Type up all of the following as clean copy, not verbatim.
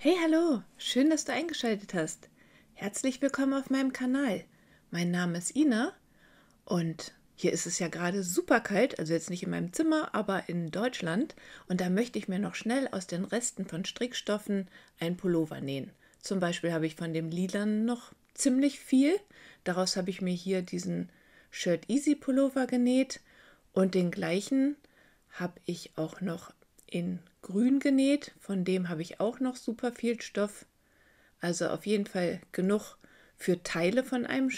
Hey, hallo! Schön, dass du eingeschaltet hast. Herzlich willkommen auf meinem Kanal. Mein Name ist Ina und hier ist es ja gerade super kalt, also jetzt nicht in meinem Zimmer, aber in Deutschland. Und da möchte ich mir noch schnell aus den Resten von Strickstoffen einen Pullover nähen. Zum Beispiel habe ich von dem Lilanen noch ziemlich viel. Daraus habe ich mir hier diesen Shirt Easy Pullover genäht und den gleichen habe ich auch noch in grün genäht. Von dem habe ich auch noch super viel Stoff. Also auf jeden Fall genug für Teile von einem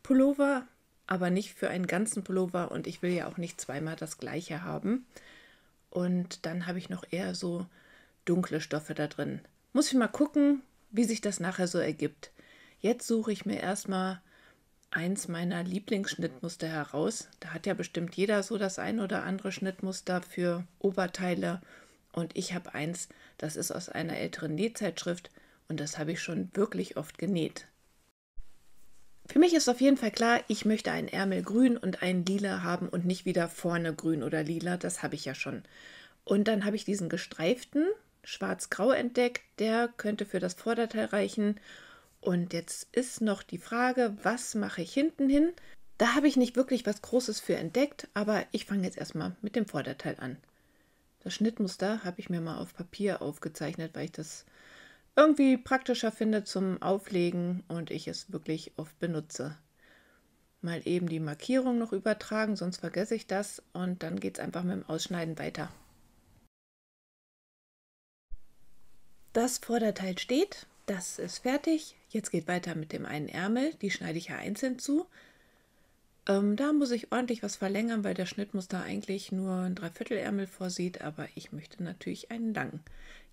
Pullover, aber nicht für einen ganzen Pullover. Und ich will ja auch nicht zweimal das gleiche haben. Und dann habe ich noch eher so dunkle Stoffe da drin. Muss ich mal gucken, wie sich das nachher so ergibt. Jetzt suche ich mir erstmal eins meiner Lieblingsschnittmuster heraus. Da hat ja bestimmt jeder so das ein oder andere Schnittmuster für Oberteile. Und ich habe eins, das ist aus einer älteren Nähzeitschrift und das habe ich schon wirklich oft genäht. Für mich ist auf jeden Fall klar, ich möchte einen Ärmel grün und einen lila haben und nicht wieder vorne grün oder lila, das habe ich ja schon. Und dann habe ich diesen gestreiften schwarz-grau entdeckt, der könnte für das Vorderteil reichen. Und jetzt ist noch die Frage, was mache ich hinten hin? Da habe ich nicht wirklich was Großes für entdeckt, aber ich fange jetzt erstmal mit dem Vorderteil an. Das Schnittmuster habe ich mir mal auf Papier aufgezeichnet, weil ich das irgendwie praktischer finde zum Auflegen und ich es wirklich oft benutze. Mal eben die Markierung noch übertragen, sonst vergesse ich das und dann geht es einfach mit dem Ausschneiden weiter. Das Vorderteil steht, das ist fertig. Jetzt geht weiter mit dem einen Ärmel, die schneide ich ja einzeln zu. Da muss ich ordentlich was verlängern, weil der Schnittmuster eigentlich nur ein Dreiviertelärmel vorsieht, aber ich möchte natürlich einen langen.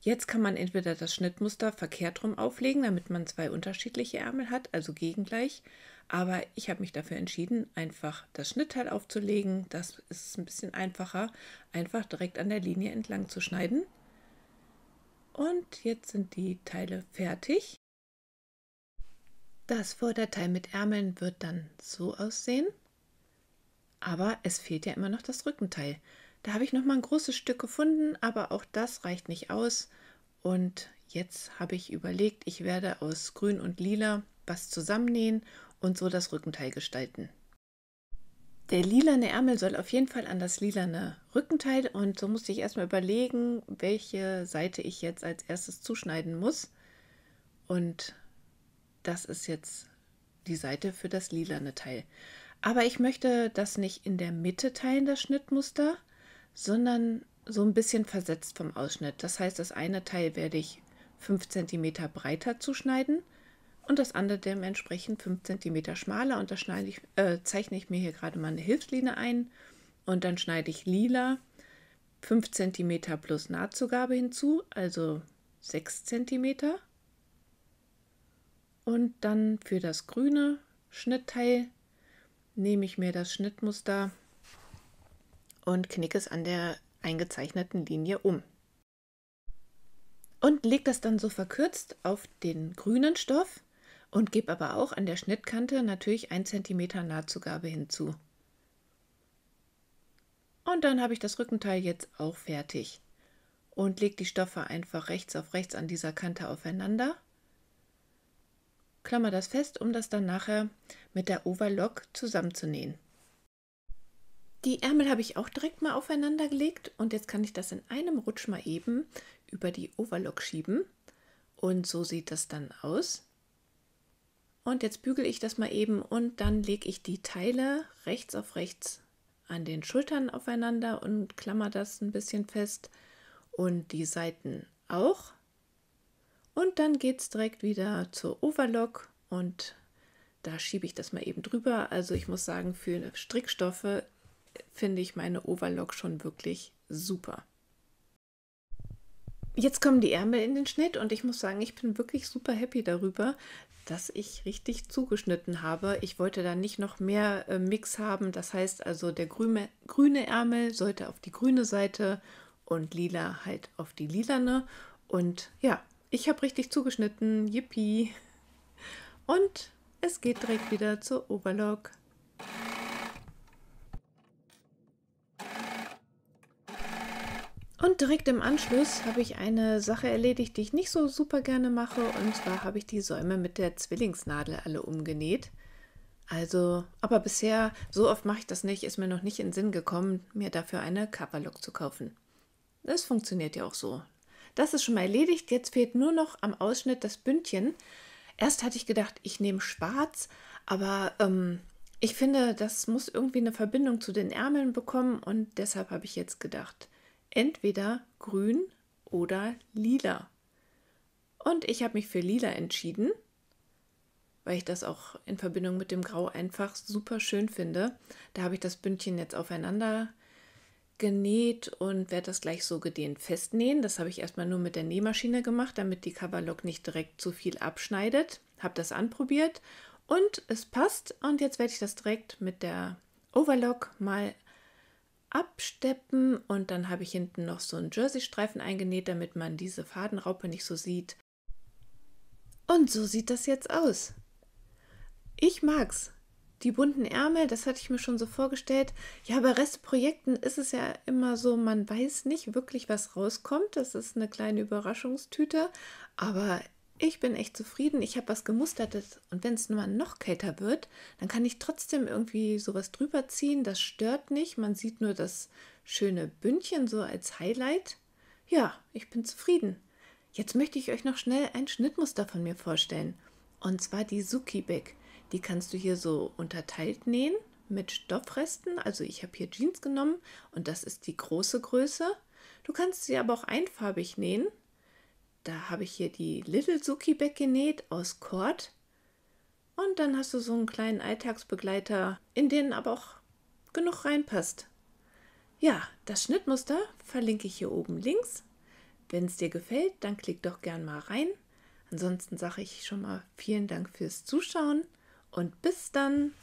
Jetzt kann man entweder das Schnittmuster verkehrt rum auflegen, damit man zwei unterschiedliche Ärmel hat, also gegengleich. Aber ich habe mich dafür entschieden, einfach das Schnittteil aufzulegen. Das ist ein bisschen einfacher, einfach direkt an der Linie entlang zu schneiden. Und jetzt sind die Teile fertig. Das Vorderteil mit Ärmeln wird dann so aussehen. Aber es fehlt ja immer noch das Rückenteil. Da habe ich noch mal ein großes Stück gefunden, aber auch das reicht nicht aus. Und jetzt habe ich überlegt, ich werde aus Grün und Lila was zusammennähen und so das Rückenteil gestalten. Der lilane Ärmel soll auf jeden Fall an das lilane Rückenteil und so musste ich erstmal überlegen, welche Seite ich jetzt als erstes zuschneiden muss. Und das ist jetzt die Seite für das lilane Teil. Aber ich möchte das nicht in der Mitte teilen, das Schnittmuster, sondern so ein bisschen versetzt vom Ausschnitt. Das heißt, das eine Teil werde ich 5 cm breiter zuschneiden und das andere dementsprechend 5 cm schmaler. Und da zeichne ich mir hier gerade mal eine Hilfslinie ein und dann schneide ich lila 5 cm plus Nahtzugabe hinzu, also 6 cm. Und dann für das grüne Schnittteil nehme ich mir das Schnittmuster und knicke es an der eingezeichneten Linie um. Und lege das dann so verkürzt auf den grünen Stoff und gebe aber auch an der Schnittkante natürlich 1 cm Nahtzugabe hinzu. Und dann habe ich das Rückenteil jetzt auch fertig und lege die Stoffe einfach rechts auf rechts an dieser Kante aufeinander. Klammer das fest, um das dann nachher mit der Overlock zusammenzunähen. Die Ärmel habe ich auch direkt mal aufeinander gelegt und jetzt kann ich das in einem Rutsch mal eben über die Overlock schieben und so sieht das dann aus. Und jetzt bügele ich das mal eben und dann lege ich die Teile rechts auf rechts an den Schultern aufeinander und klammer das ein bisschen fest und die Seiten auch. Und dann geht es direkt wieder zur Overlock und da schiebe ich das mal eben drüber. Also ich muss sagen, für Strickstoffe finde ich meine Overlock schon wirklich super. Jetzt kommen die Ärmel in den Schnitt und ich muss sagen, ich bin wirklich super happy darüber, dass ich richtig zugeschnitten habe. Ich wollte da nicht noch mehr Mix haben. Das heißt also, der grüne Ärmel sollte auf die grüne Seite und lila halt auf die lilane. Und ja, ich habe richtig zugeschnitten. Yippie! Und es geht direkt wieder zur Overlock. Und direkt im Anschluss habe ich eine Sache erledigt, die ich nicht so super gerne mache. Und zwar habe ich die Säume mit der Zwillingsnadel alle umgenäht. Also, aber bisher, so oft mache ich das nicht, ist mir noch nicht in den Sinn gekommen, mir dafür eine Coverlock zu kaufen. Das funktioniert ja auch so. Das ist schon mal erledigt. Jetzt fehlt nur noch am Ausschnitt das Bündchen. Erst hatte ich gedacht, ich nehme schwarz, aber ich finde, das muss irgendwie eine Verbindung zu den Ärmeln bekommen und deshalb habe ich jetzt gedacht, entweder grün oder lila. Und ich habe mich für lila entschieden, weil ich das auch in Verbindung mit dem Grau einfach super schön finde. Da habe ich das Bündchen jetzt aufeinander genäht und werde das gleich so gedehnt festnähen. Das habe ich erstmal nur mit der Nähmaschine gemacht, damit die Coverlock nicht direkt zu viel abschneidet. Habe das anprobiert und es passt. Und jetzt werde ich das direkt mit der Overlock mal absteppen und dann habe ich hinten noch so einen Jersey-Streifen eingenäht, damit man diese Fadenraupe nicht so sieht. Und so sieht das jetzt aus. Ich mag's. Die bunten Ärmel, das hatte ich mir schon so vorgestellt. Ja, bei Restprojekten ist es ja immer so, man weiß nicht wirklich, was rauskommt. Das ist eine kleine Überraschungstüte. Aber ich bin echt zufrieden. Ich habe was Gemustertes. Und wenn es nur noch kälter wird, dann kann ich trotzdem irgendwie sowas drüber ziehen. Das stört nicht. Man sieht nur das schöne Bündchen so als Highlight. Ja, ich bin zufrieden. Jetzt möchte ich euch noch schnell ein Schnittmuster von mir vorstellen. Und zwar die Suki-Bag. Die kannst du hier so unterteilt nähen mit Stoffresten. Also ich habe hier Jeans genommen und das ist die große Größe. Du kannst sie aber auch einfarbig nähen. Da habe ich hier die Little Suki-Bag genäht aus Cord. Und dann hast du so einen kleinen Alltagsbegleiter, in den aber auch genug reinpasst. Ja, das Schnittmuster verlinke ich hier oben links. Wenn es dir gefällt, dann klick doch gern mal rein. Ansonsten sage ich schon mal vielen Dank fürs Zuschauen und bis dann.